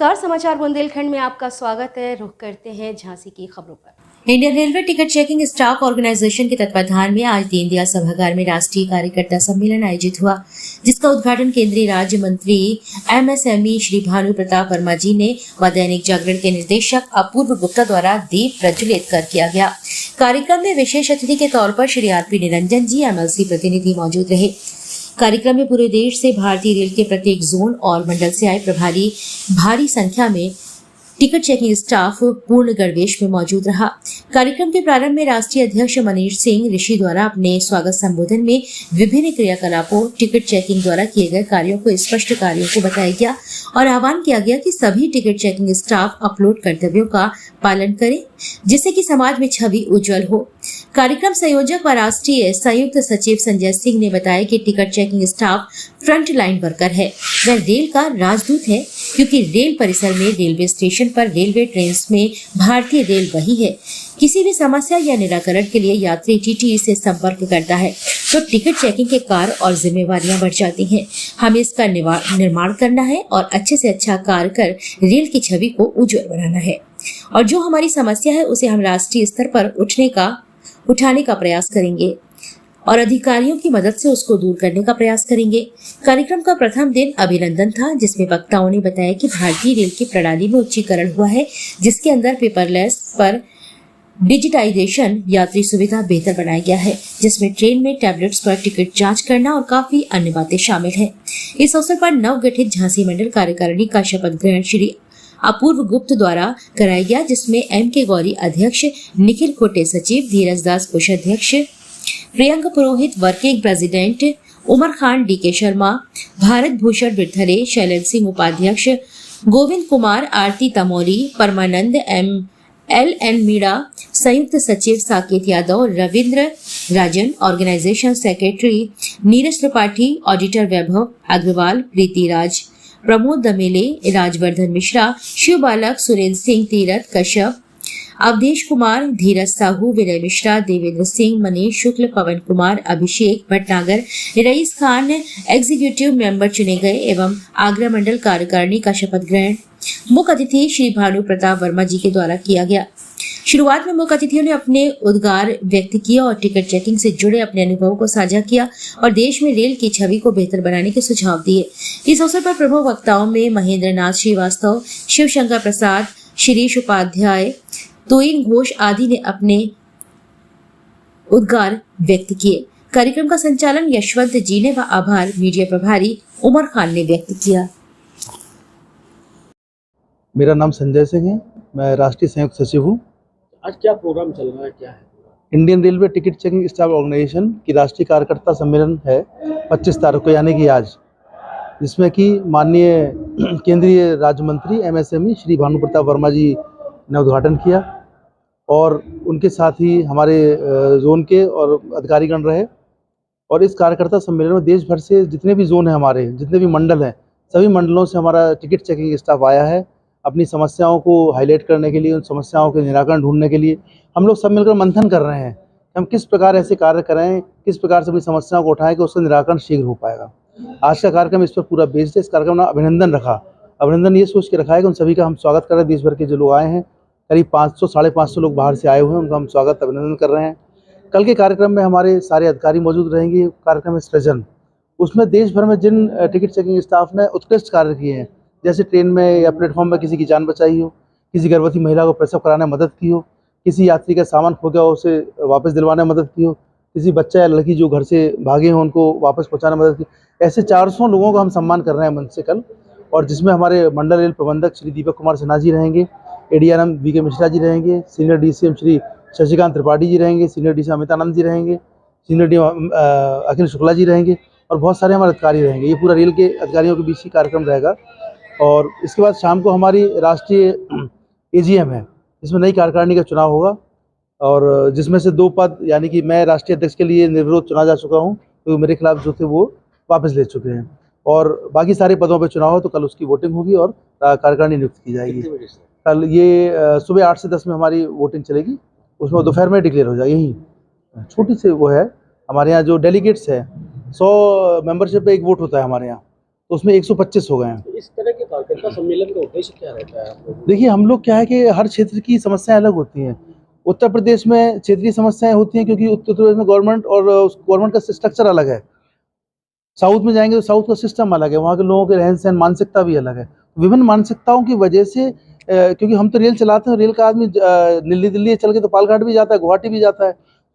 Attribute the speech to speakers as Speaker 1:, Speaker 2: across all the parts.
Speaker 1: नमस्कार, समाचार बुंदेलखंड में आपका स्वागत है। रुख करते हैं झांसी की खबरों पर।
Speaker 2: Indian railway ticket checking staff organisation के तत्वाधान में आज दीनदयाल सभागार में राष्ट्रीय कार्यकर्ता सम्मेलन आयोजित हुआ, जिसका उद्घाटन केंद्रीय राज्य मंत्री एमएसएमई श्री भानु प्रताप वर्मा जी ने व दैनिक जागरण के निदेशक अपूर्व गुप्ता द्वारा दीप प्रज्वलित कर किया गया। कार्यक्रम में विशेष अतिथि के तौर पर श्री आरपी निरंजन जी एमएलसी प्रतिनिधि मौजूद रहे। कार्यक्रम में पूरे देश से भारतीय रेल के प्रत्येक जोन और मंडल से आए प्रभारी भारी संख्या में टिकट चेकिंग स्टाफ पूर्ण गणवेश में मौजूद रहा। कार्यक्रम के प्रारंभ में राष्ट्रीय अध्यक्ष मनीष सिंह ऋषि द्वारा अपने स्वागत संबोधन में विभिन्न क्रियाकलापों, टिकट चेकिंग द्वारा किए गए कार्यों को स्पष्ट कार्यों को बताया गया और आह्वान किया गया कि सभी टिकट चेकिंग स्टाफ अपलोड कर्तव्यों का पालन करें, जिससे कि समाज में छवि उज्जवल हो। कार्यक्रम संयोजक व राष्ट्रीय संयुक्त सचिव संजय सिंह ने बताया कि ticket checking staff front line worker है, वह रेल का राजदूत है, क्योंकि रेल परिसर में, रेलवे स्टेशन पर, रेलवे ट्रेन में भारतीय रेल वही है। किसी भी समस्या या निराकरण के लिए यात्री टीटी से संपर्क करता है तो टिकट चेकिंग के कार्य और जिम्मेवारियां बढ़ जाती हैं। हमें इसका निर्माण करना है और अच्छे से अच्छा कार्य कर रेल की छवि को उज्जवल बनाना है, और जो हमारी समस्या है उसे हम राष्ट्रीय स्तर पर उठाने का प्रयास करेंगे और अधिकारियों की मदद से उसको दूर करने का प्रयास करेंगे। कार्यक्रम का प्रथम दिन अभिनंदन था, जिसमें वक्ताओं ने बताया कि भारतीय रेल की प्रणाली में उच्चीकरण हुआ है, जिसके अंदर पेपरलेस पर डिजिटाइजेशन, यात्री सुविधा बेहतर बनाया गया है, जिसमें ट्रेन में टैबलेट्स पर टिकट जांच करना और काफी अन्य बातें शामिल हैं। इस अवसर पर नवगठित झांसी मंडल कार्यकारिणी का शपथ ग्रहण श्री अपूर्व गुप्त द्वारा कराया गया, जिसमें एम.के. गौरी अध्यक्ष, निखिल खोटे सचिव, धीरज दास कोषाध्यक्ष, Priyanka Purohit working president, Umar Khan DK. Sharma, Bharat Bhushan Birthare, Shailendra Singh उपाध्यक्ष, गोविंद कुमार, आरती तमोली, परमानंद एल.एन. मीणा, संयुक्त सचिव Saket Yadav, Ravindra Rajan, organisation secretary Neeraj Tripathi, auditor Vaibhav Agarwal, Preeti Raj, Pramod Damele, Rajvardhan Mishra, Shiv Balak, Surendra Singh, Tirath Kashyap, Awadhesh Kumar, Dheeraj Sahu, Vinay Mishra, Devendra Singh, Manish Shukla, Pawan Kumar, Abhishek Bhatnagar, Rais Khan executive member चुने गए एवं आगरा मंडल कार्यकारिणी का शपथ ग्रहण मुख्य अतिथि श्री भानु प्रताप वर्मा जी के द्वारा किया गया। शुरुआत में मुख्य अतिथियों ने अपने उद्गार व्यक्त किया और टिकट चेकिंग से जुड़े अपने अनुभवों को साझा किया और देश में रेल की छवि को बेहतर बनाने के सुझाव दिए। इस अवसर पर प्रमुख वक्ताओं में महेंद्र नाथ श्रीवास्तव, शिव शंकर प्रसाद, शिरीष उपाध्याय, तोइन घोष आदि ने अपने उद्गार व्यक्त किए। कार्यक्रम का संचालन यशवंत जी ने व आभार मीडिया प्रभारी उमर खान ने व्यक्त किया।
Speaker 3: मेरा नाम संजय सिंह है, मैं राष्ट्रीय संयुक्त सचिव हूँ।
Speaker 4: आज क्या प्रोग्राम चल रहा है, क्या है?
Speaker 3: Indian railway ticket checking staff organisation की राष्ट्रीय कार्यकर्ता सम्मेलन है 25 तारीख को, यानी कि आज, जिसमें कि माननीय केंद्रीय राज्य मंत्री एमएसएमई श्री भानु प्रताप वर्मा जी ने उद्घाटन किया और उनके साथ ही हमारे जोन के और अधिकारीगण रहे। और इस कार्यकर्ता सम्मेलन में देश भर से जितने भी जोन हैं, हमारे जितने भी मंडल हैं, सभी मंडलों से हमारा टिकट चेकिंग स्टाफ आया है अपनी समस्याओं को हाईलाइट करने के लिए, उन समस्याओं के निराकरण ढूंढने के लिए। हम लोग सब मिलकर मंथन कर रहे हैं कि हम किस प्रकार ऐसे कार्य करें, किस प्रकार से अपनी समस्याओं को उठाएं कि उसका निराकरण शीघ्र हो पाएगा। आज का कार्यक्रम इस पर पूरा बेस्ड है। इस कार्यक्रम में अभिनंदन रखा, अभिनंदन ये सोच के रखा है कि उन सभी का हम स्वागत कर रहे हैं। देश भर के जो लोग आए हैं, करीब 500-550 लोग बाहर से आए हुए हैं, उनका हम स्वागत अभिनंदन कर रहे हैं। कल के कार्यक्रम में हमारे सारे अधिकारी मौजूद रहेंगे। कार्यक्रम है सृजन, उसमें देश भर में जिन टिकट चेकिंग स्टाफ ने उत्कृष्ट कार्य किए हैं, जैसे ट्रेन में या प्लेटफॉर्म में किसी की जान बचाई हो, किसी गर्भवती महिला को प्रसव कराने में मदद की हो, किसी यात्री का सामान खो गया हो उसे वापस दिलवाने में मदद की हो, किसी बच्चा या लड़की जो घर से भागे हो उनको वापस पहुंचाने में मदद की, ऐसे 400 लोगों का हम सम्मान कर रहे हैं मंच से कल। और जिसमें हमारे मंडल रेल प्रबंधक श्री दीपक कुमार सिन्हा जी रहेंगे, एडीआरएम वी.के. मिश्रा जी रहेंगे, सीनियर डीसीएम श्री शशिकांत त्रिपाठी जी रहेंगे, सीनियर डीसीएम अमितानंद जी रहेंगे, सीनियर डी अखिल शुक्ला जी रहेंगे और बहुत सारे हमारे अधिकारी रहेंगे। ये पूरा रेल के अधिकारियों के बीच ही कार्यक्रम रहेगा। और इसके बाद शाम को हमारी राष्ट्रीय एजीएम है, जिसमें नई कार्यकारिणी का चुनाव होगा और जिसमें से 2 पद, यानी कि मैं राष्ट्रीय अध्यक्ष के लिए निर्विरोध चुना जा चुका हूं, तो मेरे खिलाफ जो थे वो वापस ले चुके हैं और बाकी सारे पदों पर चुनाव हो तो कल उसकी वोटिंग होगी और कार्यकारिणी नियुक्त की जाएगी। कल ये सुबह 8 से 10 में हमारी वोटिंग चलेगी, उसमें दोपहर में डिक्लेयर हो जाएगी। यही छोटी सी वो है हमारे यहाँ जो डेलीगेट्स है, 100 मेंबरशिप पे 1 वोट होता है हमारे यहाँ, तो उसमें 125 हो गए हैं।
Speaker 4: इस तरह के कार्यकर्ता सम्मेलन का उद्देश्य क्या रहता है आप लोगों का?
Speaker 3: देखिए, हम लोग क्या है कि हर क्षेत्र की समस्याएं अलग होती हैं। उत्तर प्रदेश में क्षेत्रीय समस्याएं होती हैं क्योंकि उत्तर प्रदेश में गवर्नमेंट और गवर्नमेंट का स्ट्रक्चर अलग है। साउथ में जाएंगे तो साउथ का सिस्टम अलग है, वहाँ के लोगों के रहन सहन मानसिकता भी अलग है। विभिन्न मानसिकताओं की वजह से क्योंकि हम तो रेल चलाते हैं, रेल का आदमी दिल्ली दिल्ली चल के तो पालघाट भी जाता है, गुवाहाटी भी जाता है,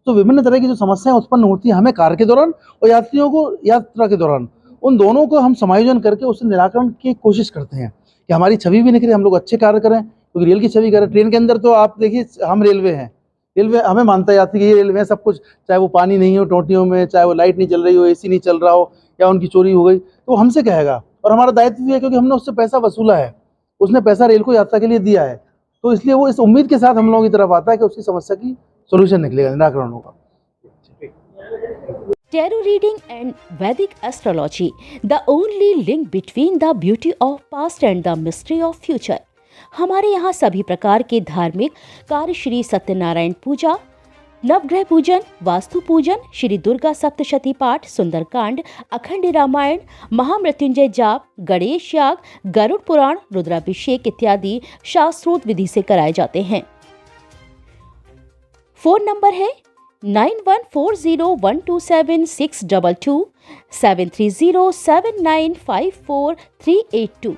Speaker 3: तो विभिन्न तरह की जो समस्याएं उत्पन्न होती हैं हमें कार्य के दौरान और यात्रियों को यात्रा के दौरान, उन दोनों को हम समायोजन करके उससे निराकरण की कोशिश करते हैं कि हमारी छवि भी निखरे, हम लोग अच्छे कार्य करें, क्योंकि रेल की छवि करें। ट्रेन के अंदर तो आप देखिए, हम रेलवे हैं, रेलवे हमें मानता है यात्री कि ये रेलवे है सब कुछ, चाहे वो पानी नहीं हो टोंटियों में, चाहे वो लाइट नहीं चल रही हो, एसी नहीं चल रहा हो, या उनकी चोरी हो गई तो हमसे कहेगा, और हमारा दायित्व भी है क्योंकि हमने उससे पैसा वसूला है, उसने पैसा रेल को यात्रा के लिए दिया है, तो इसलिए वो इस उम्मीद के साथ हम लोगों की तरफ आता है कि उसकी समस्या की सोल्यूशन निकलेगा, निराकरण होगा।
Speaker 2: Tarot reading and Vedic astrology, the only link between the beauty of past and the mystery of future। हमारे यहाँ सभी प्रकार के धार्मिक कार्य, श्री सत्यनारायण पूजा, नवग्रह पूजन, वास्तु पूजन, श्री दुर्गा सप्तशती पाठ, सुंदरकांड, अखंड रामायण, महामृत्युंजय जाप, गणेश याग, गरुड़ पुराण, रुद्राभिषेक इत्यादि शास्त्रोक्त विधि से कराए जाते हैं। फोन नंबर है 9140127622, 7307954382।